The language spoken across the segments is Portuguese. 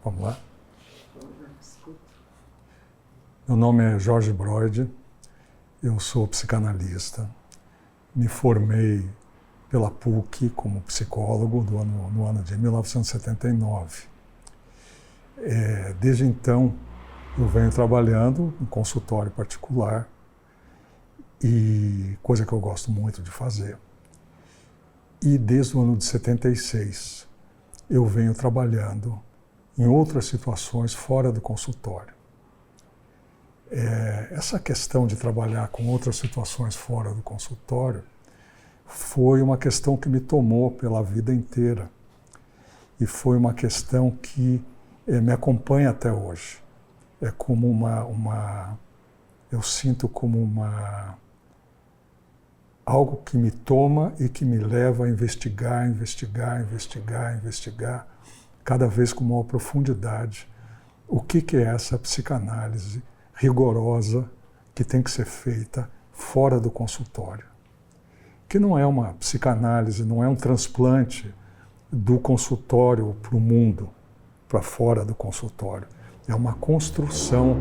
Vamos lá? Meu nome é Jorge Broide, eu sou psicanalista. Me formei pela PUC como psicólogo no ano de 1979. Desde então, eu venho trabalhando em consultório particular, e coisa que eu gosto muito de fazer. E desde o ano de 76, eu venho trabalhando em outras situações fora do consultório. Essa questão de trabalhar com outras situações fora do consultório foi uma questão que me tomou pela vida inteira. E foi uma questão que me acompanha até hoje. É como eu sinto como algo que me toma e que me leva a investigar, cada vez com maior profundidade, o que é essa psicanálise rigorosa que tem que ser feita fora do consultório. Que não é uma psicanálise, não é um transplante do consultório para o mundo, para fora do consultório. É uma construção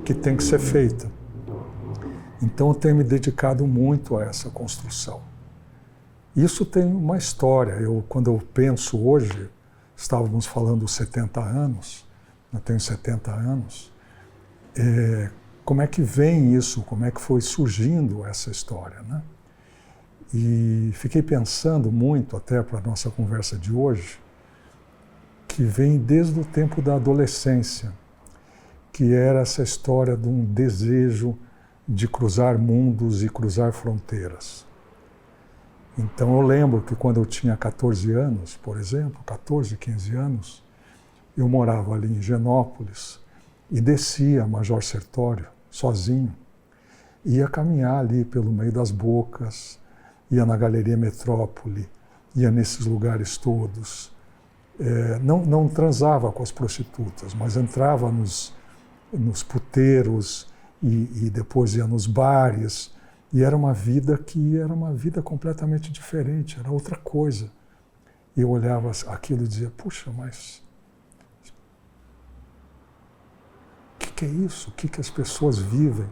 que tem que ser feita. Então eu tenho me dedicado muito a essa construção. Isso tem uma história. Quando eu penso hoje, estávamos falando dos 70 anos, eu tenho 70 anos, como é que vem isso, como é que foi surgindo essa história, né? E fiquei pensando muito, até para a nossa conversa de hoje, que vem desde o tempo da adolescência, que era essa história de um desejo de cruzar mundos e cruzar fronteiras. Então eu lembro que quando eu tinha 14 anos, por exemplo, 14, 15 anos, eu morava ali em Higienópolis e descia a Major Sertório, sozinho. Ia caminhar ali pelo meio das Bocas, ia na Galeria Metrópole, ia nesses lugares todos. Não transava com as prostitutas, mas entrava nos puteiros e depois ia nos bares. E era uma vida que era uma vida completamente diferente, era outra coisa. E eu olhava aquilo e dizia, puxa, mas o que é isso? O que as pessoas vivem?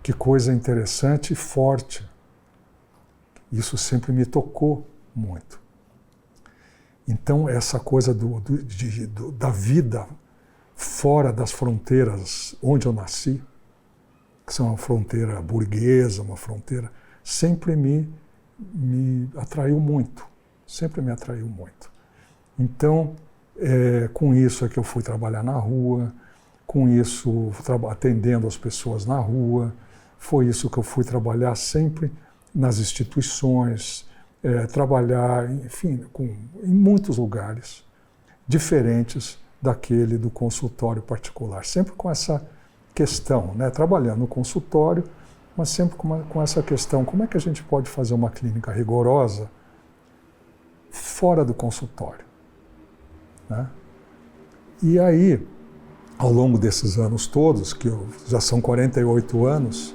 Que coisa interessante e forte. Isso sempre me tocou muito. Então, essa coisa da vida fora das fronteiras onde eu nasci, que são uma fronteira burguesa, uma fronteira, sempre me atraiu muito. Sempre me atraiu muito. Então, com isso é que eu fui trabalhar na rua, com isso, atendendo as pessoas na rua, foi isso que eu fui trabalhar sempre nas instituições, trabalhar, enfim, em muitos lugares diferentes daquele do consultório particular. Sempre com essa questão, né? Trabalhando no consultório, mas sempre com essa questão, como é que a gente pode fazer uma clínica rigorosa fora do consultório, né? E aí, ao longo desses anos todos, que já são 48 anos,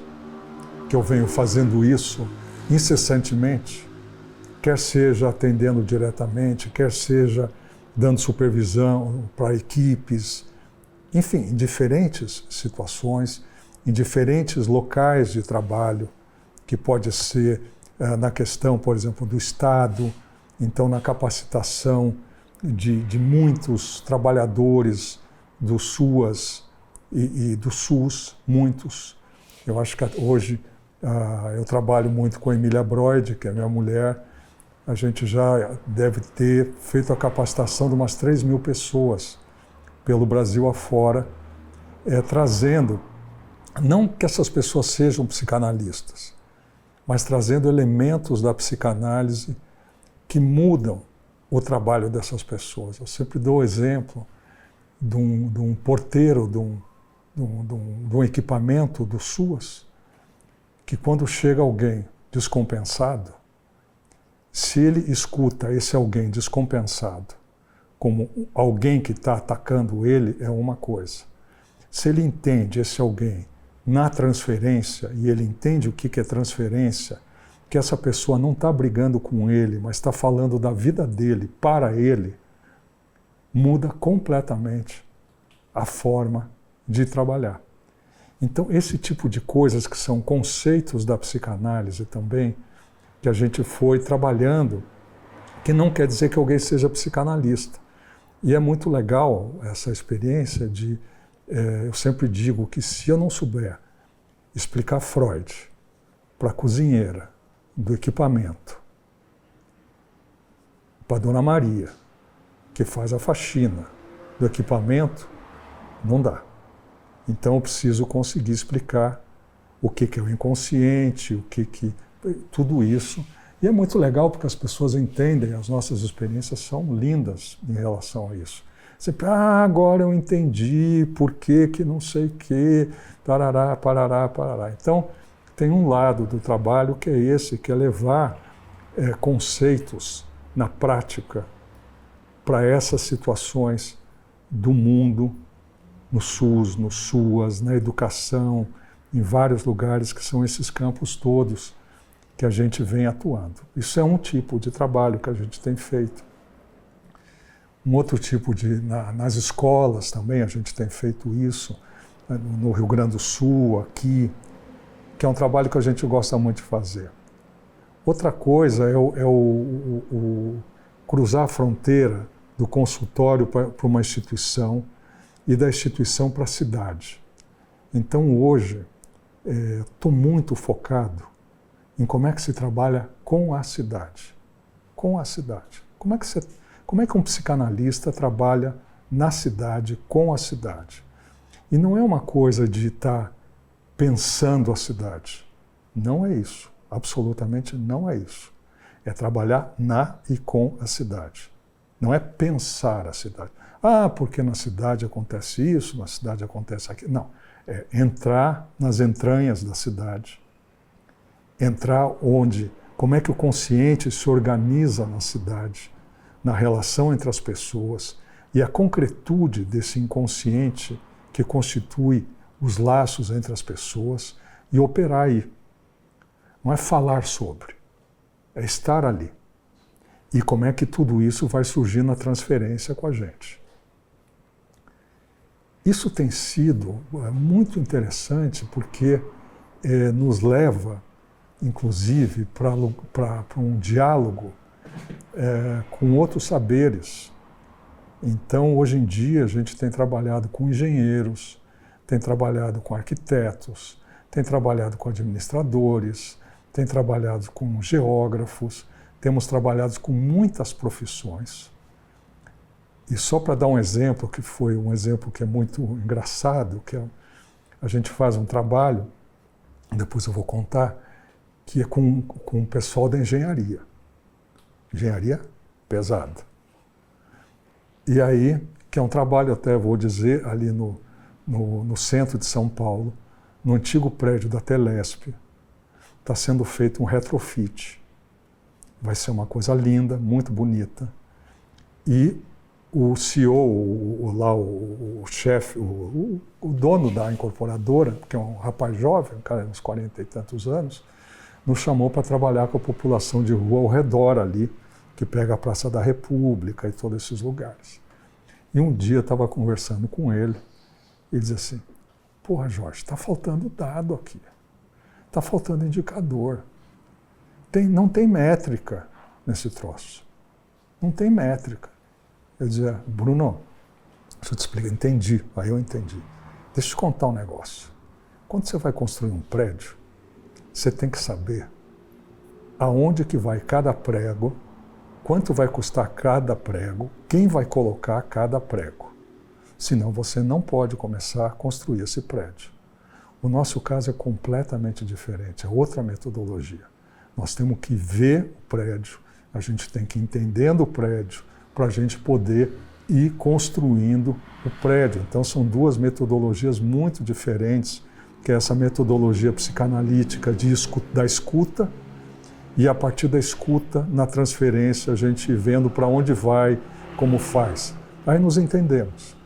que eu venho fazendo isso incessantemente, quer seja atendendo diretamente, quer seja dando supervisão para equipes, enfim, em diferentes situações, em diferentes locais de trabalho, que pode ser na questão, por exemplo, do Estado, então na capacitação de muitos trabalhadores do SUAS e do SUS, muitos. Eu acho que hoje eu trabalho muito com a Emília Broide, que é minha mulher. A gente já deve ter feito a capacitação de umas 3.000 pessoas pelo Brasil afora, trazendo, não que essas pessoas sejam psicanalistas, mas trazendo elementos da psicanálise que mudam o trabalho dessas pessoas. Eu sempre dou o exemplo de um porteiro de um equipamento do SUAS, que quando chega alguém descompensado, se ele escuta esse alguém descompensado como alguém que está atacando ele, é uma coisa. Se ele entende esse alguém na transferência, e ele entende o que é transferência, que essa pessoa não está brigando com ele, mas está falando da vida dele para ele, muda completamente a forma de trabalhar. Então, esse tipo de coisas que são conceitos da psicanálise também, que a gente foi trabalhando, que não quer dizer que alguém seja psicanalista. E é muito legal essa experiência de, eu sempre digo que se eu não souber explicar Freud para a cozinheira do equipamento, para a Dona Maria, que faz a faxina do equipamento, não dá. Então eu preciso conseguir explicar o que é o inconsciente, tudo isso. E é muito legal porque as pessoas entendem, as nossas experiências são lindas em relação a isso. Sempre, agora eu entendi por que não sei o que, parará, parará, parará. Então, tem um lado do trabalho que é esse, que é levar conceitos na prática para essas situações do mundo, no SUS, no SUAS, na educação, em vários lugares que são esses campos todos que a gente vem atuando. Isso é um tipo de trabalho que a gente tem feito. Um outro tipo nas escolas também a gente tem feito isso, no Rio Grande do Sul, aqui, que é um trabalho que a gente gosta muito de fazer. Outra coisa é o cruzar a fronteira do consultório para uma instituição e da instituição para a cidade. Então hoje estou muito focado em como é que se trabalha com a cidade. Com a cidade. Como é que um psicanalista trabalha na cidade, com a cidade? E não é uma coisa de estar pensando a cidade. Não é isso. Absolutamente não é isso. É trabalhar na e com a cidade. Não é pensar a cidade. Porque na cidade acontece isso, na cidade acontece aquilo. Não. É entrar nas entranhas da cidade. Entrar como é que o consciente se organiza na cidade, na relação entre as pessoas, e a concretude desse inconsciente que constitui os laços entre as pessoas, e operar aí. Não é falar sobre, é estar ali. E como é que tudo isso vai surgir na transferência com a gente. Isso tem sido muito interessante porque nos leva, inclusive, para um diálogo com outros saberes. Então, hoje em dia, a gente tem trabalhado com engenheiros, tem trabalhado com arquitetos, tem trabalhado com administradores, tem trabalhado com geógrafos, temos trabalhado com muitas profissões. E só para dar um exemplo, que foi um exemplo que é muito engraçado, que a gente faz um trabalho, depois eu vou contar, que é com o pessoal da engenharia. Engenharia pesada. E aí, que é um trabalho, até vou dizer, ali no centro de São Paulo, no antigo prédio da Telesp, está sendo feito um retrofit. Vai ser uma coisa linda, muito bonita. E o CEO, o chefe, o dono da incorporadora, que é um rapaz jovem, um cara de uns 40 e tantos anos, nos chamou para trabalhar com a população de rua ao redor ali, que pega a Praça da República e todos esses lugares. E um dia eu estava conversando com ele, e ele dizia assim, porra, Jorge, está faltando dado aqui, está faltando indicador, não tem métrica nesse troço, não tem métrica. Eu dizia, Bruno, deixa eu te explicar, entendi, aí eu entendi. Deixa eu te contar um negócio. Quando você vai construir um prédio, você tem que saber aonde que vai cada prego, quanto vai custar cada prego, quem vai colocar cada prego. Senão você não pode começar a construir esse prédio. O nosso caso é completamente diferente, é outra metodologia. Nós temos que ver o prédio, a gente tem que ir entendendo o prédio para a gente poder ir construindo o prédio. Então são duas metodologias muito diferentes, que é essa metodologia psicanalítica da escuta, e a partir da escuta, na transferência, a gente vendo para onde vai, como faz. Aí nos entendemos.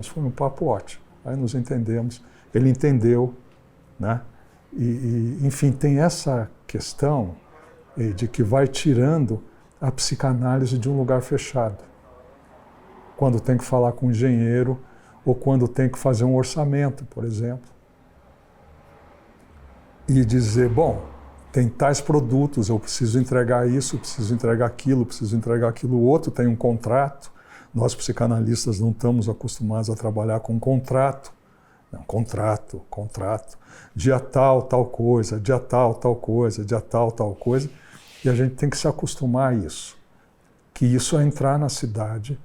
Foi um papo ótimo. Aí nos entendemos. Ele entendeu, né? Enfim, tem essa questão de que vai tirando a psicanálise de um lugar fechado. Quando tem que falar com um engenheiro ou quando tem que fazer um orçamento, por exemplo. E dizer, bom, tem tais produtos, eu preciso entregar isso, preciso entregar aquilo outro, tem um contrato. Nós, psicanalistas, não estamos acostumados a trabalhar com contrato. Não, contrato. Dia tal, tal coisa, dia tal, tal coisa, dia tal, tal coisa. E a gente tem que se acostumar a isso. Que isso é entrar na cidade,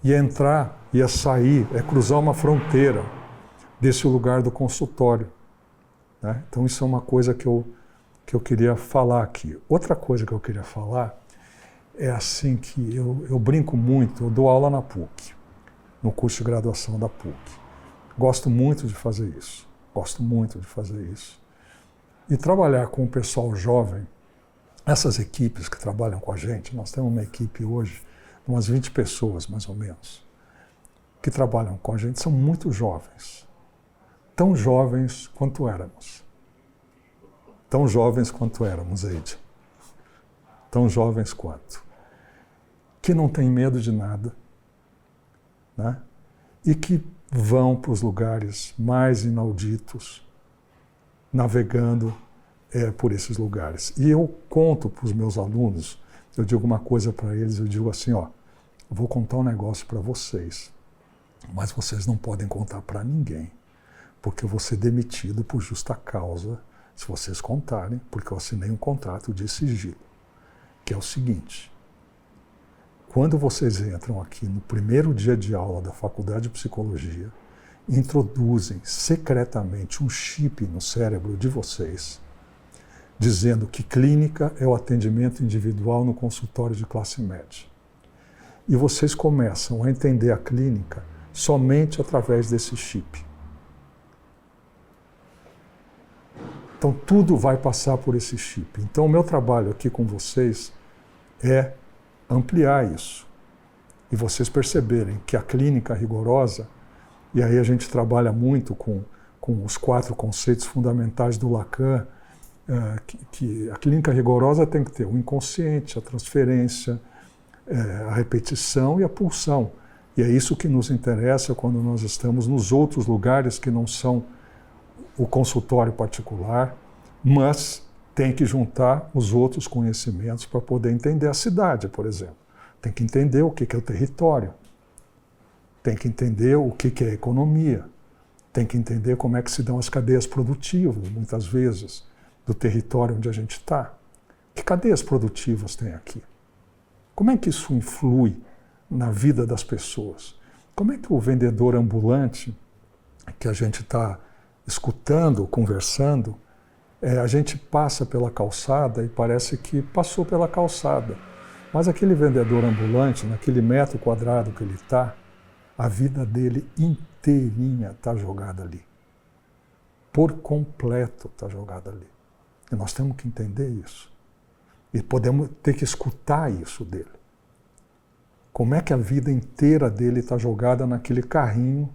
e é entrar, e é sair, é cruzar uma fronteira desse lugar do consultório. Né? Então isso é uma coisa que eu queria falar aqui. Outra coisa que eu queria falar é assim que eu brinco muito, eu dou aula na PUC, no curso de graduação da PUC. Gosto muito de fazer isso. E trabalhar com o pessoal jovem, essas equipes que trabalham com a gente, nós temos uma equipe hoje, umas 20 pessoas mais ou menos, que trabalham com a gente, são muito jovens. Tão jovens quanto éramos. Eide. Tão jovens quanto. Que não tem medo de nada, né? E que vão para os lugares mais inauditos, navegando por esses lugares. E eu conto para os meus alunos, eu digo uma coisa para eles, eu digo assim, ó, eu vou contar um negócio para vocês, mas vocês não podem contar para ninguém, porque eu vou ser demitido por justa causa se vocês contarem, porque eu assinei um contrato de sigilo, que é o seguinte: quando vocês entram aqui no primeiro dia de aula da Faculdade de Psicologia, introduzem secretamente um chip no cérebro de vocês, dizendo que clínica é o atendimento individual no consultório de classe média. E vocês começam a entender a clínica somente através desse chip. Então tudo vai passar por esse chip. Então o meu trabalho aqui com vocês é ampliar isso. E vocês perceberem que a clínica rigorosa, e aí a gente trabalha muito com os 4 conceitos fundamentais do Lacan, que a clínica rigorosa tem que ter o inconsciente, a transferência, a repetição e a pulsão. E é isso que nos interessa quando nós estamos nos outros lugares que não são o consultório particular, mas tem que juntar os outros conhecimentos para poder entender a cidade, por exemplo. Tem que entender o que é o território, tem que entender o que é a economia, tem que entender como é que se dão as cadeias produtivas, muitas vezes, do território onde a gente está. Que cadeias produtivas tem aqui? Como é que isso influi na vida das pessoas? Como é que o vendedor ambulante, que a gente está escutando, conversando, a gente passa pela calçada e parece que passou pela calçada. Mas aquele vendedor ambulante, naquele metro quadrado que ele está, a vida dele inteirinha está jogada ali. Por completo está jogada ali. E nós temos que entender isso. E podemos ter que escutar isso dele. Como é que a vida inteira dele está jogada naquele carrinho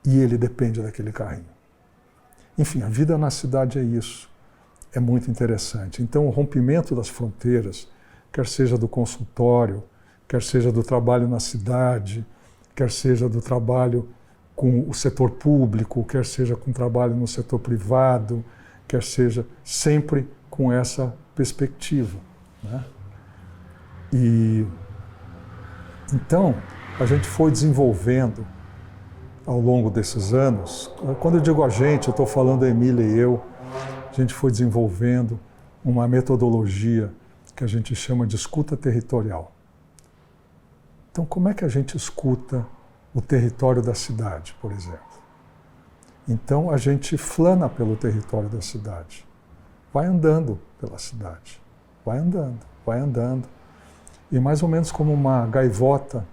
e ele depende daquele carrinho. Enfim, a vida na cidade é isso. É muito interessante. Então, o rompimento das fronteiras, quer seja do consultório, quer seja do trabalho na cidade, quer seja do trabalho com o setor público, quer seja com o trabalho no setor privado, quer seja sempre com essa perspectiva, né? E então, a gente foi desenvolvendo ao longo desses anos, quando eu digo a gente, eu estou falando a Emília e eu, a gente foi desenvolvendo uma metodologia que a gente chama de escuta territorial. Então, como é que a gente escuta o território da cidade, por exemplo? Então, a gente flana pelo território da cidade. Vai andando pela cidade. Vai andando, vai andando. E mais ou menos como uma gaivota,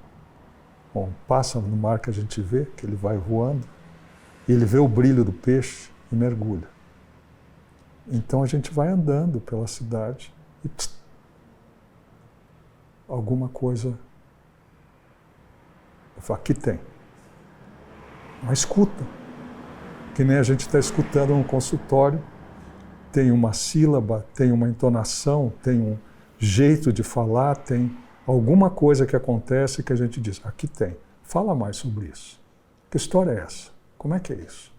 um pássaro no mar que a gente vê, que ele vai voando, e ele vê o brilho do peixe e mergulha. Então, a gente vai andando pela cidade e alguma coisa... Eu falo, aqui tem. Uma escuta. Que nem a gente está escutando no consultório, tem uma sílaba, tem uma entonação, tem um jeito de falar, tem alguma coisa que acontece que a gente diz, aqui tem. Fala mais sobre isso. Que história é essa? Como é que é isso?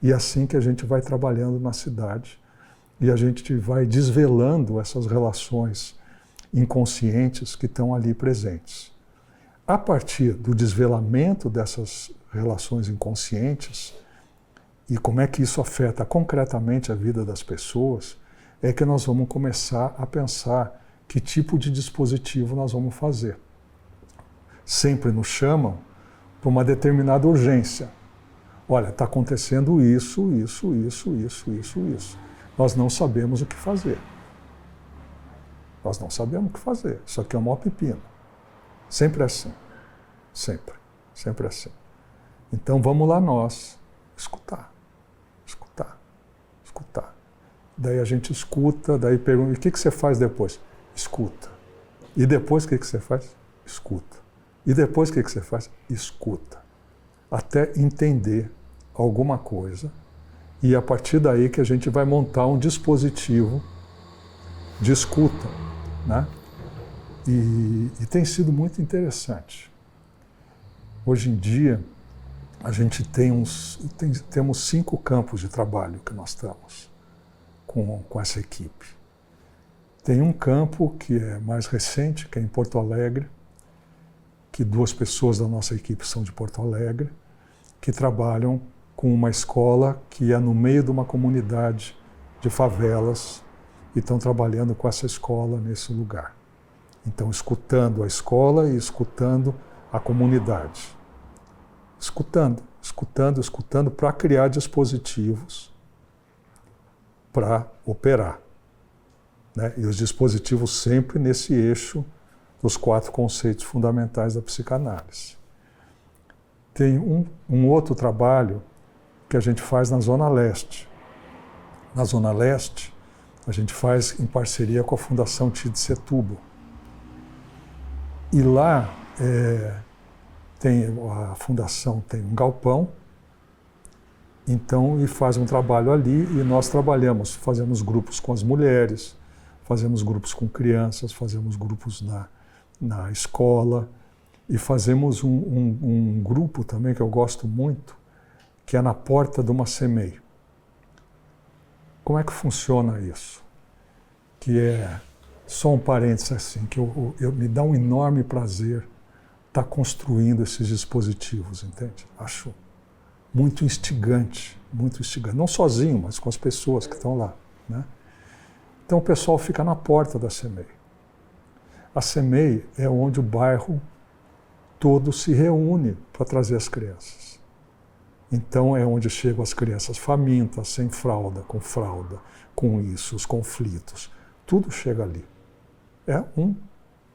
E é assim que a gente vai trabalhando na cidade e a gente vai desvelando essas relações inconscientes que estão ali presentes. A partir do desvelamento dessas relações inconscientes, e como é que isso afeta concretamente a vida das pessoas, é que nós vamos começar a pensar que tipo de dispositivo nós vamos fazer. Sempre nos chamam para uma determinada urgência. Olha, está acontecendo isso. Nós não sabemos o que fazer. Nós não sabemos o que fazer. Isso aqui é o maior pepino. Sempre assim. Sempre. Sempre assim. Então vamos lá nós escutar. Daí a gente escuta, daí pergunta, e o que você faz depois? Escuta. E depois o que você faz? Escuta. E depois o que você faz? Escuta. Até entender alguma coisa, e a partir daí que a gente vai montar um dispositivo de escuta, né? E tem sido muito interessante. Hoje em dia, a gente temos 5 campos de trabalho que nós estamos com essa equipe. Tem um campo que é mais recente, que é em Porto Alegre, que 2 pessoas da nossa equipe são de Porto Alegre, que trabalham com uma escola que é no meio de uma comunidade de favelas e estão trabalhando com essa escola nesse lugar. Então, escutando a escola e escutando a comunidade. Escutando para criar dispositivos para operar. Né? E os dispositivos sempre nesse eixo dos 4 conceitos fundamentais da psicanálise. Tem um outro trabalho que a gente faz na Zona Leste. Na Zona Leste, a gente faz em parceria com a Fundação Tid Setúbal. E lá a fundação tem um galpão, então, e faz um trabalho ali, e nós fazemos grupos com as mulheres, fazemos grupos com crianças, fazemos grupos na escola, e fazemos um grupo também que eu gosto muito, que é na porta de uma CEMEI. Como é que funciona isso? Que é, só um parênteses assim, que me dá um enorme prazer estar construindo esses dispositivos, entende? Acho muito instigante, não sozinho, mas com as pessoas que estão lá, né? Então o pessoal fica na porta da CEMEI. A CEMEI é onde o bairro todo se reúne para trazer as crianças. Então é onde chegam as crianças famintas, sem fralda, com isso, os conflitos. Tudo chega ali. É um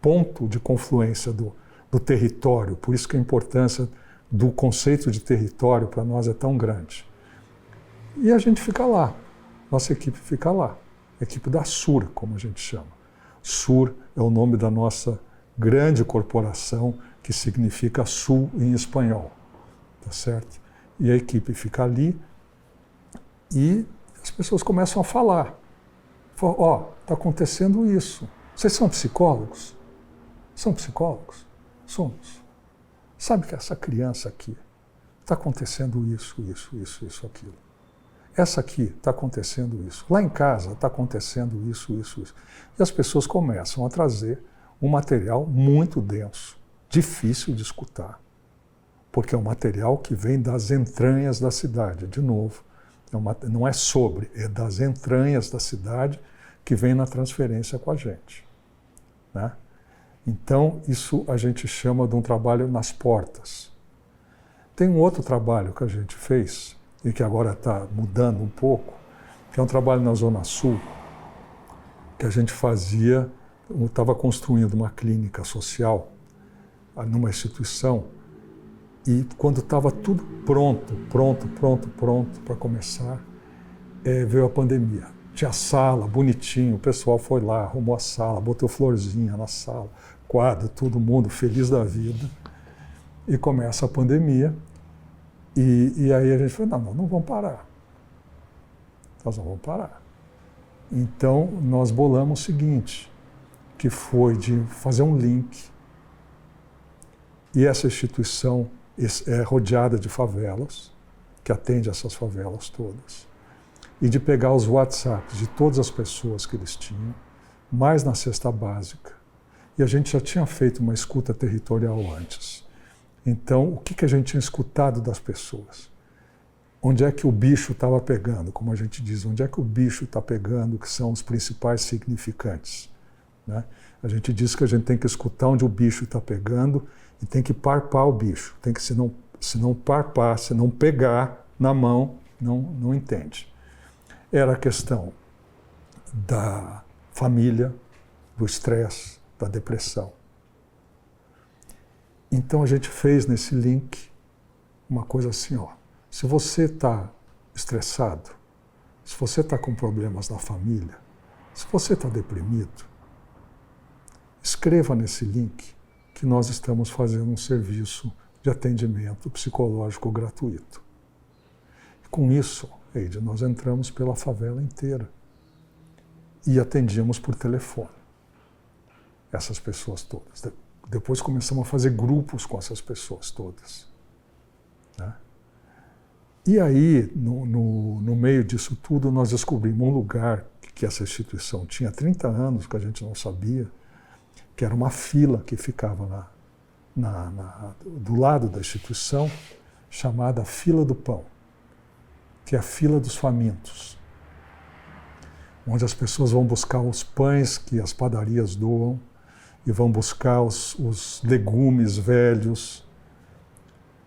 ponto de confluência do território, por isso que a importância do conceito de território para nós é tão grande. E a gente fica lá, nossa equipe fica lá, a equipe da SUR, como a gente chama. SUR é o nome da nossa grande corporação, que significa Sul em espanhol, tá certo? E a equipe fica ali e as pessoas começam a falar. Falam, está acontecendo isso. Vocês são psicólogos? São psicólogos? Somos. Sabe que essa criança aqui está acontecendo isso, aquilo. Essa aqui está acontecendo isso. Lá em casa está acontecendo isso. E as pessoas começam a trazer um material muito denso, difícil de escutar, porque é um material que vem das entranhas da cidade. De novo, não é sobre, é das entranhas da cidade que vem na transferência com a gente, né? Então, isso a gente chama de um trabalho nas portas. Tem um outro trabalho que a gente fez, e que agora está mudando um pouco, que é um trabalho na Zona Sul, que a gente fazia, estava construindo uma clínica social numa instituição, e quando estava tudo pronto para começar, veio a pandemia. Tinha sala, bonitinho, o pessoal foi lá, arrumou a sala, botou florzinha na sala, quadro, todo mundo feliz da vida. E começa a pandemia, e aí a gente falou, não vamos parar. Nós não vamos parar. Então, nós bolamos o seguinte, que foi de fazer um link, e essa instituição é rodeada de favelas, que atende essas favelas todas, e de pegar os WhatsApps de todas as pessoas que eles tinham, mais na cesta básica. E a gente já tinha feito uma escuta territorial antes. Então, o que a gente tinha escutado das pessoas? Onde é que o bicho estava pegando, como a gente diz, onde é que o bicho está pegando, que são os principais significantes, né? A gente diz que a gente tem que escutar onde o bicho está pegando e tem que parpar o bicho. Tem que, se não parpar, se não pegar na mão, não entende. Era a questão da família, do estresse, da depressão. Então a gente fez nesse link uma coisa assim, se você está estressado, se você está com problemas na família, se você está deprimido, escreva nesse link que nós estamos fazendo um serviço de atendimento psicológico gratuito. E com isso, Eide, nós entramos pela favela inteira e atendíamos por telefone essas pessoas todas. Depois começamos a fazer grupos com essas pessoas todas, né? E aí, no meio disso tudo, nós descobrimos um lugar que essa instituição tinha 30 anos, que a gente não sabia, que era uma fila que ficava do lado da instituição, chamada Fila do Pão, que é a fila dos famintos, onde as pessoas vão buscar os pães que as padarias doam e vão buscar os legumes velhos,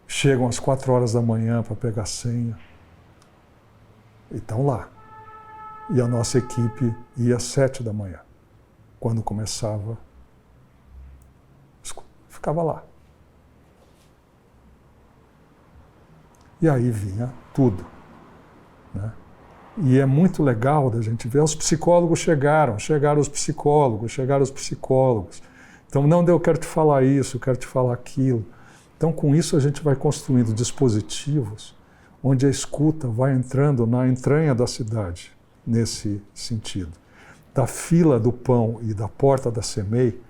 chegam às 4 horas da manhã para pegar a senha e estão lá. E a nossa equipe ia às 7 da manhã, quando começava, ficava lá. E aí vinha tudo, né? E é muito legal da gente ver, os psicólogos chegaram os psicólogos. Então, eu quero te falar isso, eu quero te falar aquilo. Então, com isso, a gente vai construindo dispositivos onde a escuta vai entrando na entranha da cidade, nesse sentido. Da fila do pão e da porta da CEMEI,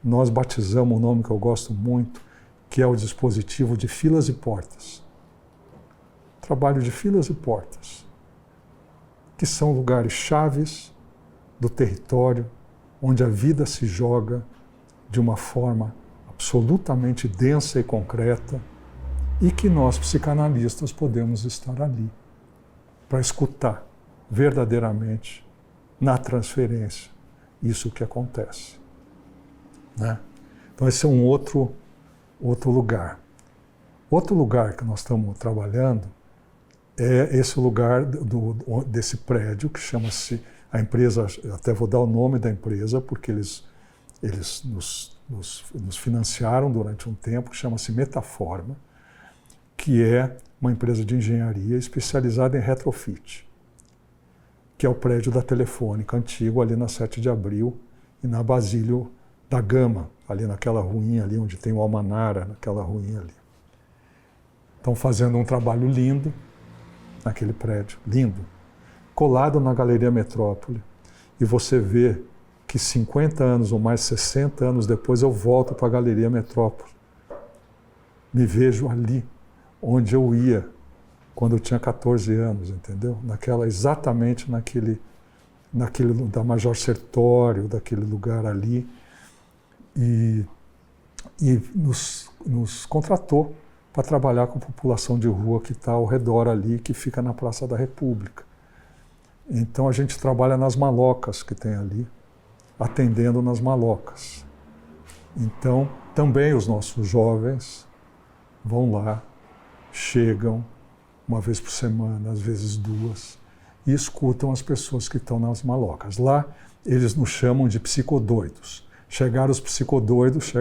nós batizamos um nome que eu gosto muito, que é o dispositivo de filas e portas. Trabalho de filas e portas, que são lugares chaves do território, onde a vida se joga de uma forma absolutamente densa e concreta, e que nós, psicanalistas, podemos estar ali para escutar verdadeiramente, na transferência, isso que acontece, né? Então esse é um outro lugar. Outro lugar que nós estamos trabalhando é esse lugar desse prédio que chama-se, a empresa, até vou dar o nome da empresa, porque eles nos financiaram durante um tempo, que chama-se Metaforma, que é uma empresa de engenharia especializada em retrofit, que é o prédio da Telefônica antigo, ali na 7 de Abril e na Basílio da Gama, ali naquela ruinha ali onde tem o Almanara, naquela ruinha ali. Estão fazendo um trabalho lindo naquele prédio, lindo, colado na Galeria Metrópole, e você vê que 50 anos ou mais, 60 anos depois, eu volto para a Galeria Metrópole. Me vejo ali, onde eu ia quando eu tinha 14 anos, entendeu? Exatamente naquele da Major Sertório, daquele lugar ali, e nos contratou para trabalhar com a população de rua que está ao redor ali, que fica na Praça da República. Então a gente trabalha nas malocas que tem ali, atendendo nas malocas. Então, também os nossos jovens vão lá, chegam uma vez por semana, às vezes duas, e escutam as pessoas que estão nas malocas. Lá, eles nos chamam de psicodoidos. Chegaram os psicodoidos,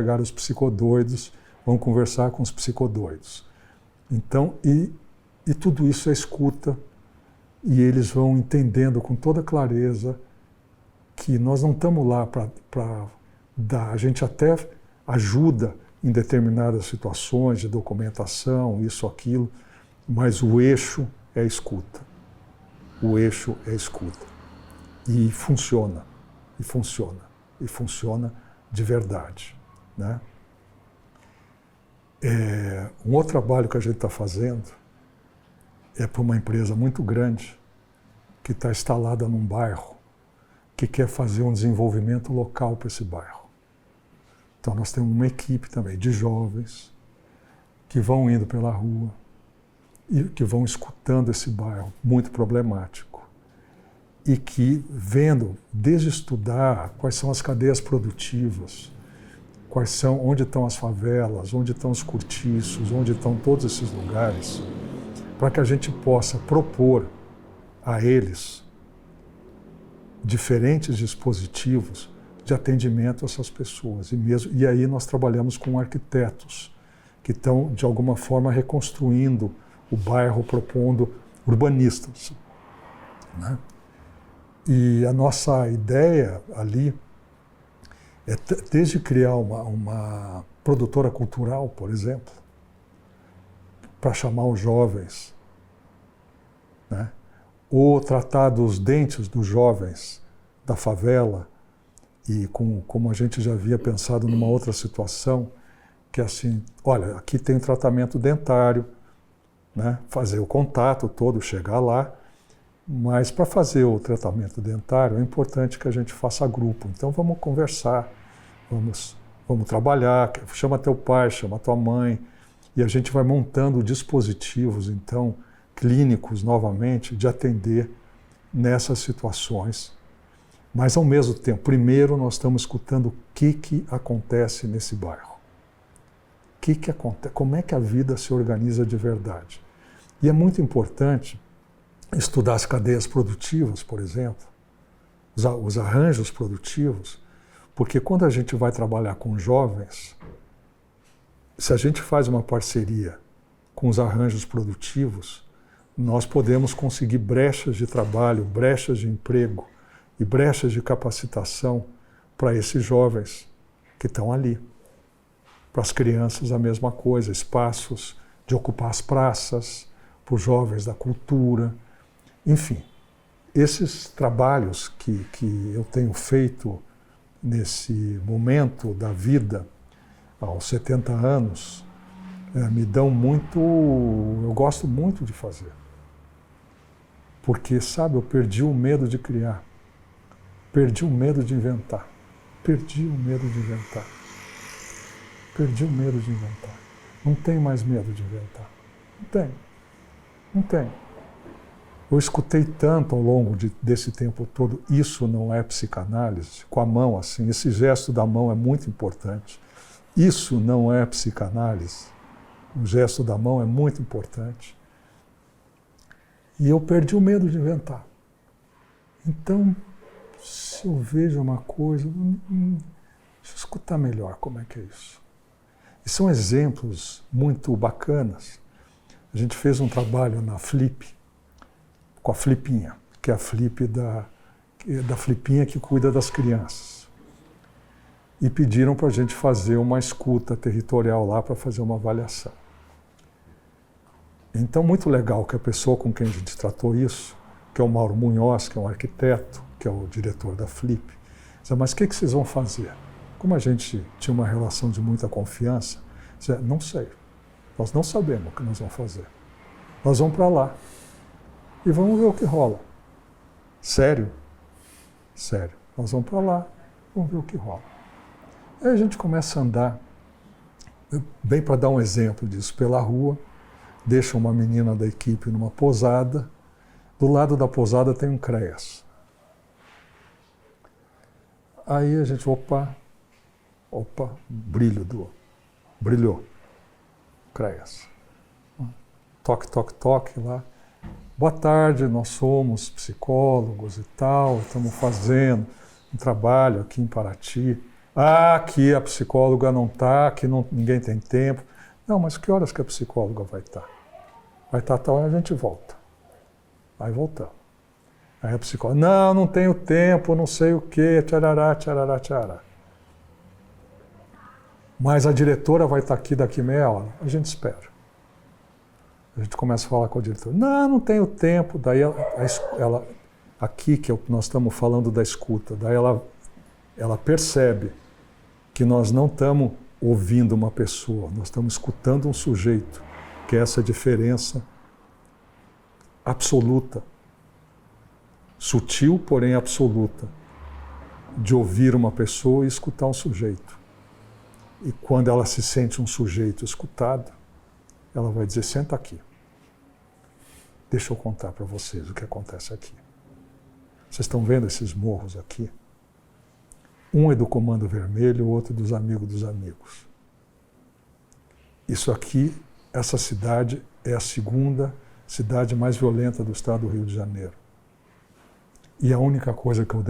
vão conversar com os psicodoidos. Então, e tudo isso é escuta, e eles vão entendendo com toda clareza que nós não estamos lá para dar, a gente até ajuda em determinadas situações de documentação, isso, aquilo, mas o eixo é escuta. O eixo é escuta. E funciona, e funciona, e funciona de verdade, né? Um outro trabalho que a gente está fazendo é para uma empresa muito grande que está instalada num bairro que quer fazer um desenvolvimento local para esse bairro. Então nós temos uma equipe também de jovens que vão indo pela rua e que vão escutando esse bairro muito problemático e que vendo, desde estudar quais são as cadeias produtivas, onde estão as favelas, onde estão os cortiços, onde estão todos esses lugares, para que a gente possa propor a eles diferentes dispositivos de atendimento a essas pessoas. E aí nós trabalhamos com arquitetos que estão, de alguma forma, reconstruindo o bairro, propondo urbanistas, né? E a nossa ideia ali é desde criar uma produtora cultural, por exemplo, para chamar os jovens, né? Ou tratar dos dentes dos jovens da favela, e como a gente já havia pensado numa outra situação, que é assim, olha, aqui tem tratamento dentário, né? Fazer o contato todo, chegar lá, mas para fazer o tratamento dentário é importante que a gente faça grupo. Então vamos conversar, vamos trabalhar, chama teu pai, chama tua mãe, e a gente vai montando dispositivos, então, clínicos novamente, de atender nessas situações. Mas ao mesmo tempo, primeiro nós estamos escutando o que acontece nesse bairro. O que acontece, como é que a vida se organiza de verdade. E é muito importante estudar as cadeias produtivas, por exemplo, os arranjos produtivos, porque quando a gente vai trabalhar com jovens, se a gente faz uma parceria com os arranjos produtivos, nós podemos conseguir brechas de trabalho, brechas de emprego e brechas de capacitação para esses jovens que estão ali. Para as crianças a mesma coisa, espaços de ocupar as praças, para os jovens da cultura, enfim. Esses trabalhos que eu tenho feito nesse momento da vida, aos 70 anos, me dão muito, eu gosto muito de fazer. Porque, sabe, eu perdi o medo de criar, perdi o medo de inventar, perdi o medo de inventar. Não tenho mais medo de inventar. Não tenho. Eu escutei tanto ao longo desse tempo todo, isso não é psicanálise, com a mão assim, esse gesto da mão é muito importante. Isso não é psicanálise, o gesto da mão é muito importante. E eu perdi o medo de inventar. Então, se eu vejo uma coisa, deixa eu escutar melhor como é que é isso. E são exemplos muito bacanas. A gente fez um trabalho na Flip, com a Flipinha, que é a Flip da Flipinha que cuida das crianças. E pediram para a gente fazer uma escuta territorial lá para fazer uma avaliação. Então, muito legal que a pessoa com quem a gente tratou isso, que é o Mauro Munhoz, que é um arquiteto, que é o diretor da Flip, disse, mas o que vocês vão fazer? Como a gente tinha uma relação de muita confiança, disse, não sei, nós não sabemos o que nós vamos fazer. Nós vamos para lá e vamos ver o que rola. Sério? Sério. Nós vamos para lá, vamos ver o que rola. Aí a gente começa a andar, bem para dar um exemplo disso, pela rua, deixa uma menina da equipe numa posada, do lado da posada tem um CREAS. Aí a gente, opa, Opa, brilhou. CREAS. Toque, toque, toque lá. Boa tarde, nós somos psicólogos e tal, estamos fazendo um trabalho aqui em Paraty. Aqui a psicóloga não está, aqui ninguém tem tempo. Não, mas que horas que a psicóloga vai estar? Vai estar tal hora, a gente volta. Aí voltamos. Aí a psicóloga, não tenho tempo, não sei o quê, tcharará, tcharará, tcharará. Mas a diretora vai estar aqui daqui meia hora. A gente espera. A gente começa a falar com a diretora. Não tenho tempo. Daí ela aqui que nós estamos falando da escuta, daí ela percebe que nós não estamos ouvindo uma pessoa, nós estamos escutando um sujeito, que é essa diferença absoluta, sutil, porém absoluta, de ouvir uma pessoa e escutar um sujeito. E quando ela se sente um sujeito escutado, ela vai dizer, senta aqui. Deixa eu contar para vocês o que acontece aqui. Vocês estão vendo esses morros aqui? Um é do Comando Vermelho, o outro dos Amigos dos Amigos. Isso aqui, essa cidade, é a segunda cidade mais violenta do estado do Rio de Janeiro. E a única coisa que eu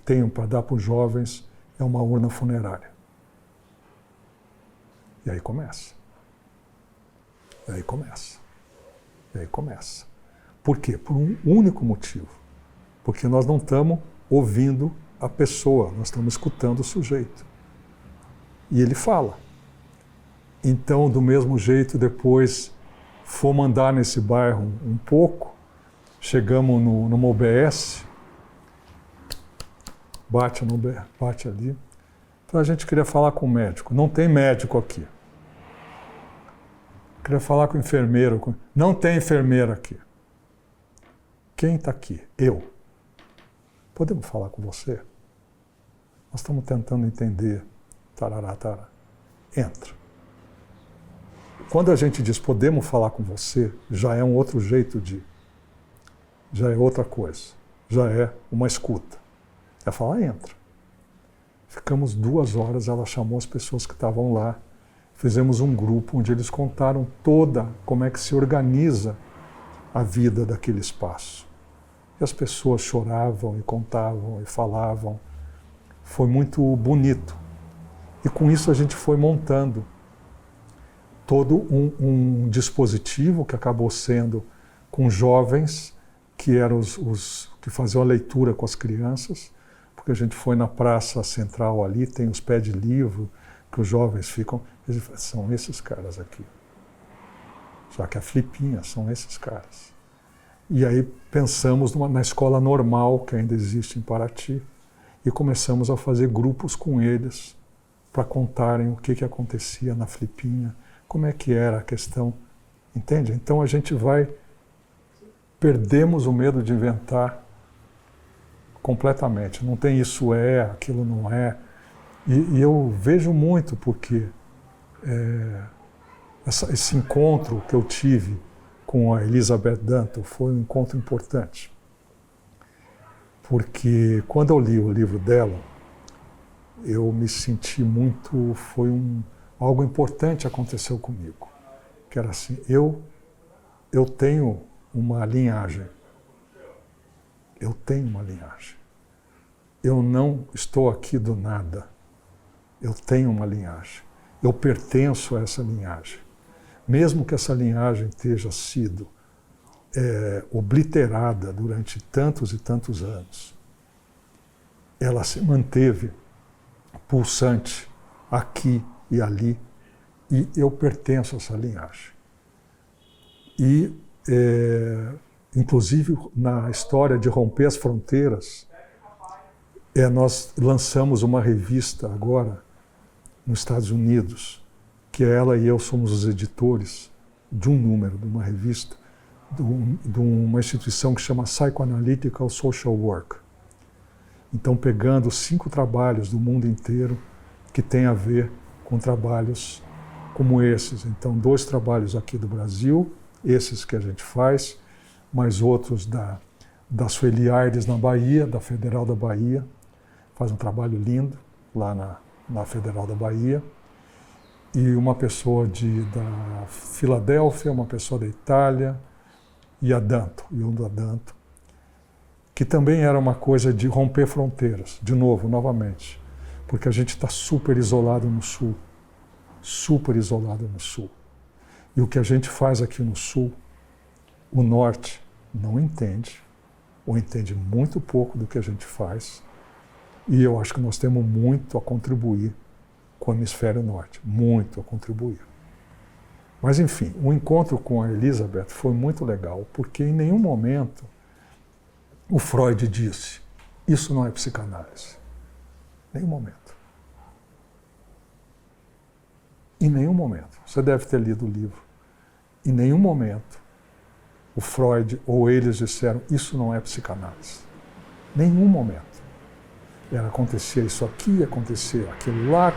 tenho para dar para os jovens é uma urna funerária. E aí começa. E aí começa. E aí começa. Por quê? Por um único motivo. Porque nós não estamos ouvindo a pessoa, nós estamos escutando o sujeito. E ele fala. Então, do mesmo jeito, depois fomos andar nesse bairro um pouco, chegamos numa UBS, bate ali. Então a gente queria falar com o médico. Não tem médico aqui. Queria falar com o enfermeiro. Não tem enfermeira aqui. Quem está aqui? Eu. Podemos falar com você? Nós estamos tentando entender. Tarará, tarará. Entra. Quando a gente diz podemos falar com você, já é um outro jeito de... Já é outra coisa. Já é uma escuta. É falar, entra. Ficamos 2 horas, ela chamou as pessoas que estavam lá. Fizemos um grupo onde eles contaram como é que se organiza a vida daquele espaço. E as pessoas choravam e contavam e falavam. Foi muito bonito. E com isso a gente foi montando todo um dispositivo que acabou sendo com jovens que eram os que faziam a leitura com as crianças, porque a gente foi na praça central ali, tem os pés de livro que os jovens ficam, eles falam, são esses caras aqui. Só que a flipinha são esses caras. E aí pensamos na escola normal que ainda existe em Paraty e começamos a fazer grupos com eles para contarem o que acontecia na flipinha, como é que era a questão, entende? Então a gente perdemos o medo de inventar completamente. Não tem isso aquilo não é. E eu vejo muito porque esse encontro que eu tive com a Elizabeth Danto foi um encontro importante. Porque quando eu li o livro dela, eu me senti muito, algo importante aconteceu comigo. Que era assim, eu tenho uma linhagem. Eu tenho uma linhagem. Eu não estou aqui do nada. Eu tenho uma linhagem. Eu pertenço a essa linhagem. Mesmo que essa linhagem tenha sido obliterada durante tantos e tantos anos, ela se manteve pulsante aqui e ali, e eu pertenço a essa linhagem. E, inclusive, na história de romper as fronteiras, nós lançamos uma revista agora nos Estados Unidos, que ela e eu somos os editores de um número, de uma revista, de uma instituição que chama Psychoanalytical Social Work. Então, pegando 5 trabalhos do mundo inteiro que tem a ver com trabalhos como esses. Então, 2 trabalhos aqui do Brasil, esses que a gente faz, mais outros da Sueli Aires na Bahia, da Federal da Bahia, faz um trabalho lindo lá na Federal da Bahia, e uma pessoa da Filadélfia, uma pessoa da Itália, e Yundo Adanto, que também era uma coisa de romper fronteiras, de novo, novamente, porque a gente está super isolado no Sul, super isolado no Sul. E o que a gente faz aqui no Sul, o Norte não entende, ou entende muito pouco do que a gente faz, e eu acho que nós temos muito a contribuir com o Hemisfério Norte, muito a contribuir. Mas, enfim, o encontro com a Elizabeth foi muito legal, porque em nenhum momento o Freud disse, isso não é psicanálise. Nenhum momento. Em nenhum momento. Você deve ter lido o livro. Em nenhum momento o Freud ou eles disseram, isso não é psicanálise. Nenhum momento. Acontecia isso aqui, acontecia aquilo lá,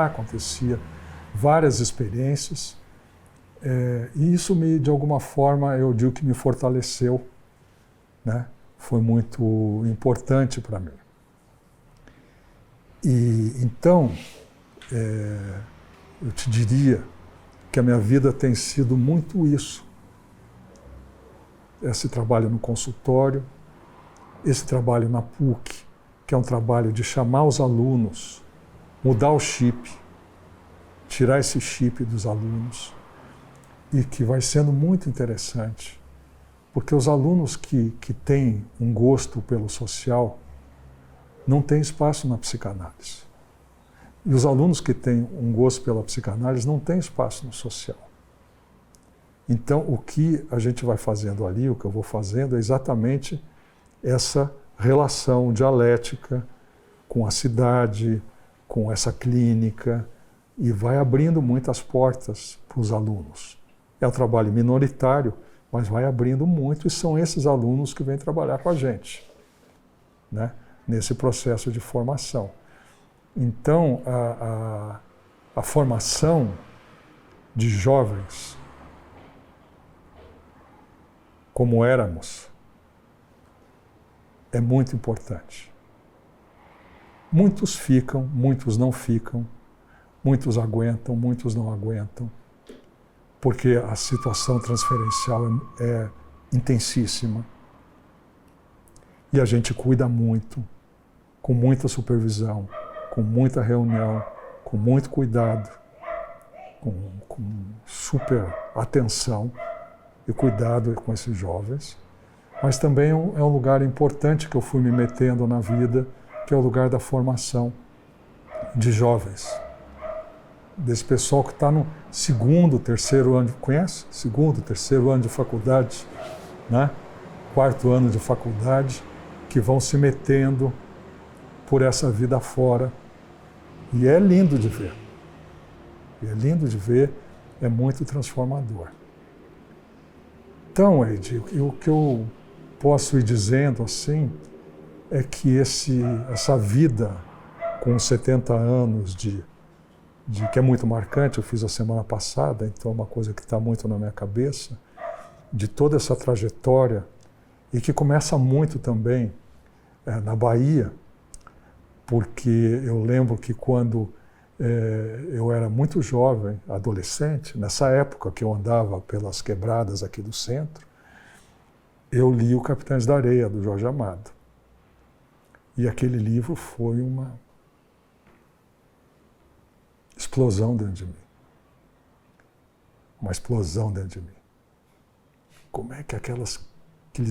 acontecia várias experiências. E isso, de alguma forma, eu digo que me fortaleceu, né? Foi muito importante para mim. E então, eu te diria que a minha vida tem sido muito isso. Esse trabalho no consultório, esse trabalho na PUC, que é um trabalho de chamar os alunos, mudar o chip, tirar esse chip dos alunos, e que vai sendo muito interessante, porque os alunos que têm um gosto pelo social não têm espaço na psicanálise. E os alunos que têm um gosto pela psicanálise não têm espaço no social. Então, o que a gente vai fazendo ali, o que eu vou fazendo, é exatamente essa relação dialética com a cidade, com essa clínica, e vai abrindo muitas portas para os alunos. É um trabalho minoritário, mas vai abrindo muito, e são esses alunos que vêm trabalhar com a gente, né, nesse processo de formação. Então, a formação de jovens, como éramos, é muito importante. Muitos ficam, muitos não ficam, muitos aguentam, muitos não aguentam, porque a situação transferencial é intensíssima. E a gente cuida muito, com muita supervisão, com muita reunião, com muito cuidado, com super atenção e cuidado com esses jovens. Mas também é um lugar importante que eu fui me metendo na vida, que é o lugar da formação de jovens. Desse pessoal que está no segundo, terceiro ano, conhece? Segundo, terceiro ano de faculdade, né? Quarto ano de faculdade, que vão se metendo por essa vida fora. E é lindo de ver. E é lindo de ver, é muito transformador. Então, Ed, o que eu posso ir dizendo assim é que essa vida com 70 anos que é muito marcante, eu fiz a semana passada, então é uma coisa que está muito na minha cabeça, de toda essa trajetória, e que começa muito também na Bahia, porque eu lembro que quando eu era muito jovem, adolescente, nessa época que eu andava pelas quebradas aqui do centro, eu li o Capitães da Areia, do Jorge Amado. E aquele livro foi uma explosão dentro de mim. Uma explosão dentro de mim. Como é que aqueles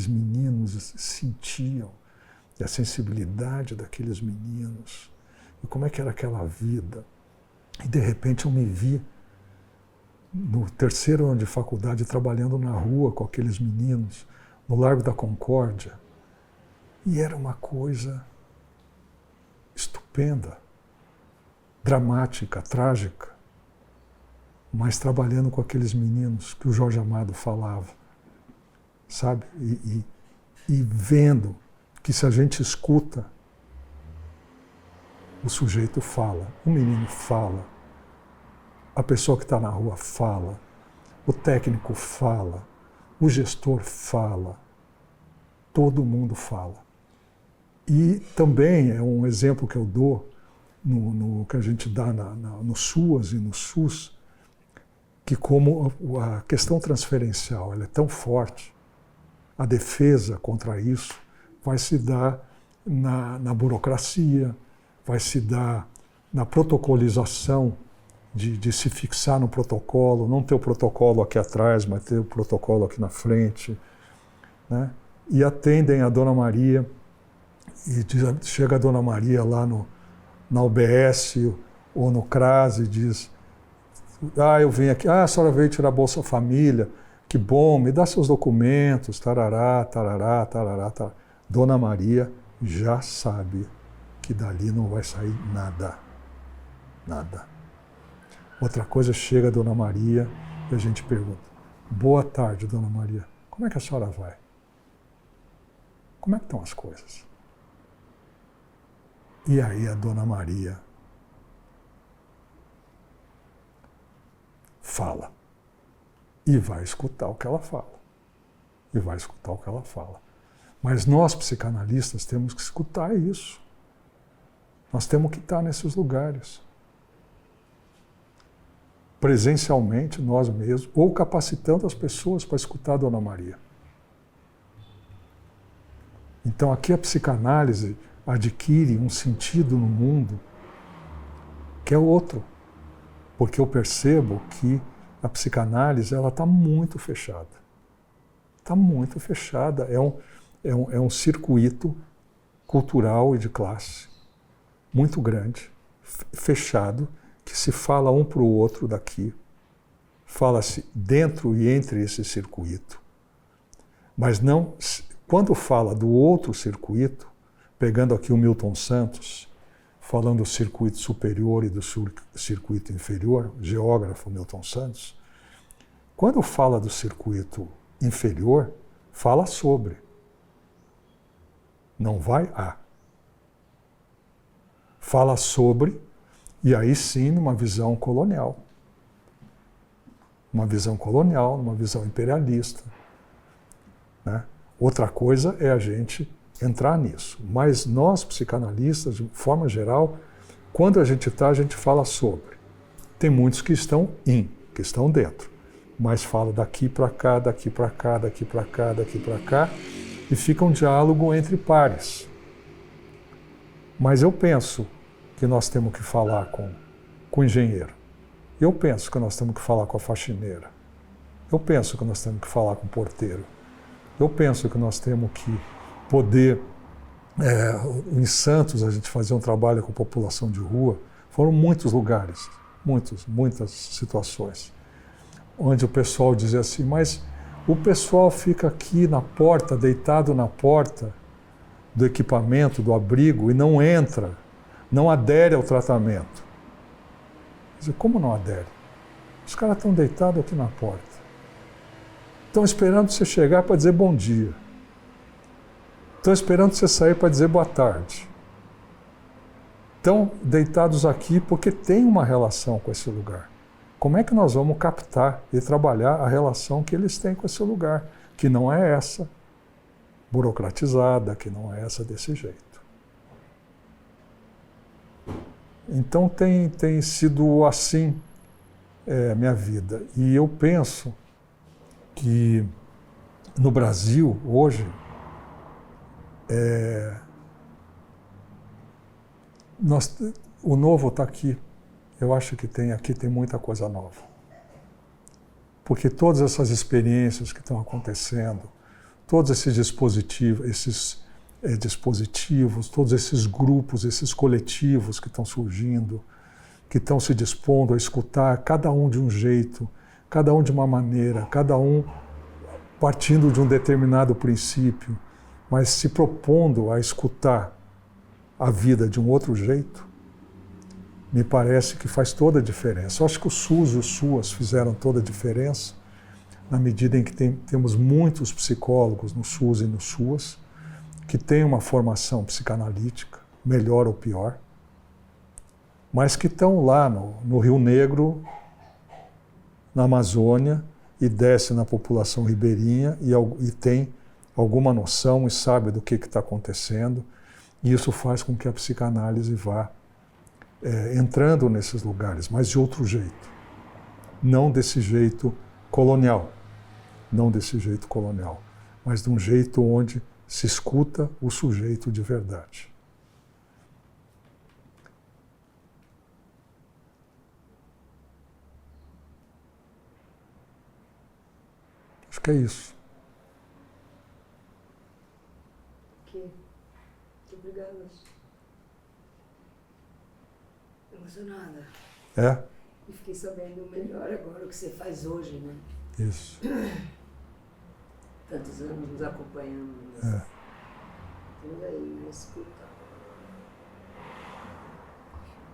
meninos sentiam, e a sensibilidade daqueles meninos, e como é que era aquela vida. E de repente eu me vi no terceiro ano de faculdade trabalhando na rua com aqueles meninos, no Largo da Concórdia, e era uma coisa estupenda, dramática, trágica, mas trabalhando com aqueles meninos que o Jorge Amado falava, sabe? E vendo que se a gente escuta, o sujeito fala, o menino fala, a pessoa que está na rua fala, o técnico fala, o gestor fala, todo mundo fala. E também é um exemplo que eu dou no que a gente dá no SUAS e no SUS, que como a questão transferencial ela é tão forte, a defesa contra isso vai se dar na burocracia, vai se dar na protocolização de se fixar no protocolo, não ter o protocolo aqui atrás, mas ter o protocolo aqui na frente, né? E atendem a Dona Maria, e chega a Dona Maria lá na UBS ou no CRAS e diz: eu vim aqui, a senhora veio tirar a Bolsa Família, que bom, me dá seus documentos, tarará, tarará, tarará, tarará. Dona Maria já sabe que dali não vai sair nada. Nada. Outra coisa, chega a Dona Maria e a gente pergunta: boa tarde, Dona Maria, como é que a senhora vai? Como é que estão as coisas? E aí a Dona Maria fala. E vai escutar o que ela fala. E vai escutar o que ela fala. Mas nós, psicanalistas, temos que escutar isso. Nós temos que estar nesses lugares. Presencialmente, nós mesmos, ou capacitando as pessoas para escutar a Dona Maria. Então aqui a psicanálise adquire um sentido no mundo que é outro. Porque eu percebo que a psicanálise ela está muito fechada. Está muito fechada. É um circuito cultural e de classe muito grande, fechado, que se fala um para o outro daqui. Fala-se dentro e entre esse circuito. Mas não, quando fala do outro circuito, pegando aqui o Milton Santos, falando do circuito superior e do circuito inferior, geógrafo Milton Santos, quando fala do circuito inferior, fala sobre. Não vai a. Fala sobre, e aí sim numa visão colonial. Uma visão colonial, uma visão imperialista. Né? Outra coisa é a gente entrar nisso. Mas nós, psicanalistas, de forma geral, quando a gente fala sobre. Tem muitos que estão que estão dentro. Mas fala daqui para cá, daqui para cá, daqui para cá, daqui para cá, e fica um diálogo entre pares. Mas eu penso que nós temos que falar com o engenheiro. Eu penso que nós temos que falar com a faxineira. Eu penso que nós temos que falar com o porteiro. Eu penso que nós temos que poder... em Santos, a gente fazia um trabalho com a população de rua. Foram muitos lugares, muitas situações, onde o pessoal dizia assim, mas o pessoal fica aqui na porta, deitado na porta do equipamento, do abrigo, e não entra, não adere ao tratamento. Quer dizer, como não adere? Os caras estão deitados aqui na porta. Estão esperando você chegar para dizer bom dia. Estão esperando você sair para dizer boa tarde. Estão deitados aqui porque tem uma relação com esse lugar. Como é que nós vamos captar e trabalhar a relação que eles têm com esse lugar, que não é essa burocratizada, que não é essa desse jeito. Então tem sido assim minha vida. E eu penso que no Brasil, hoje, o novo está aqui. Eu acho que aqui tem muita coisa nova. Porque todas essas experiências que estão acontecendo, todos esses dispositivos, todos esses grupos, esses coletivos que estão surgindo, que estão se dispondo a escutar, cada um de um jeito, cada um de uma maneira, cada um partindo de um determinado princípio, mas se propondo a escutar a vida de um outro jeito, me parece que faz toda a diferença. Eu acho que o SUS e o SUAS fizeram toda a diferença, na medida em que temos muitos psicólogos no SUS e no SUAS, que têm uma formação psicanalítica, melhor ou pior, mas que estão lá no Rio Negro, na Amazônia, e descem na população ribeirinha e tem alguma noção e sabe do que está acontecendo, e isso faz com que a psicanálise vá entrando nesses lugares, mas de outro jeito. Não desse jeito colonial. Não desse jeito colonial, mas de um jeito onde se escuta o sujeito de verdade. Acho que é isso. Ok. Muito obrigada. Emocionada. É? E fiquei sabendo melhor agora o que você faz hoje, né? Isso. Tantos anos nos acompanhando. Estamos aí na escuta.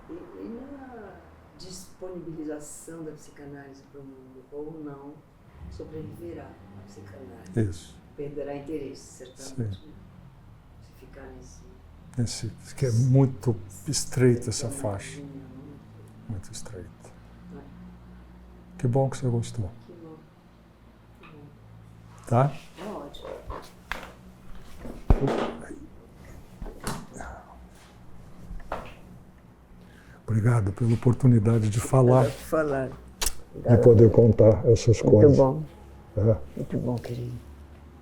E na disponibilização da psicanálise para o mundo, ou não, sobreviverá a psicanálise. Isso. Perderá interesse, certamente. Sim. Né? Se ficar nesse... Que é muito estreita essa faixa. Muito estreita. Que bom que você gostou. Que bom. Que bom. Tá? É ótimo. Obrigado pela oportunidade de falar. De poder contar essas coisas. Muito bom. É. Muito bom, querido.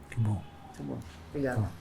Que bom. Muito bom. Obrigada. Tá.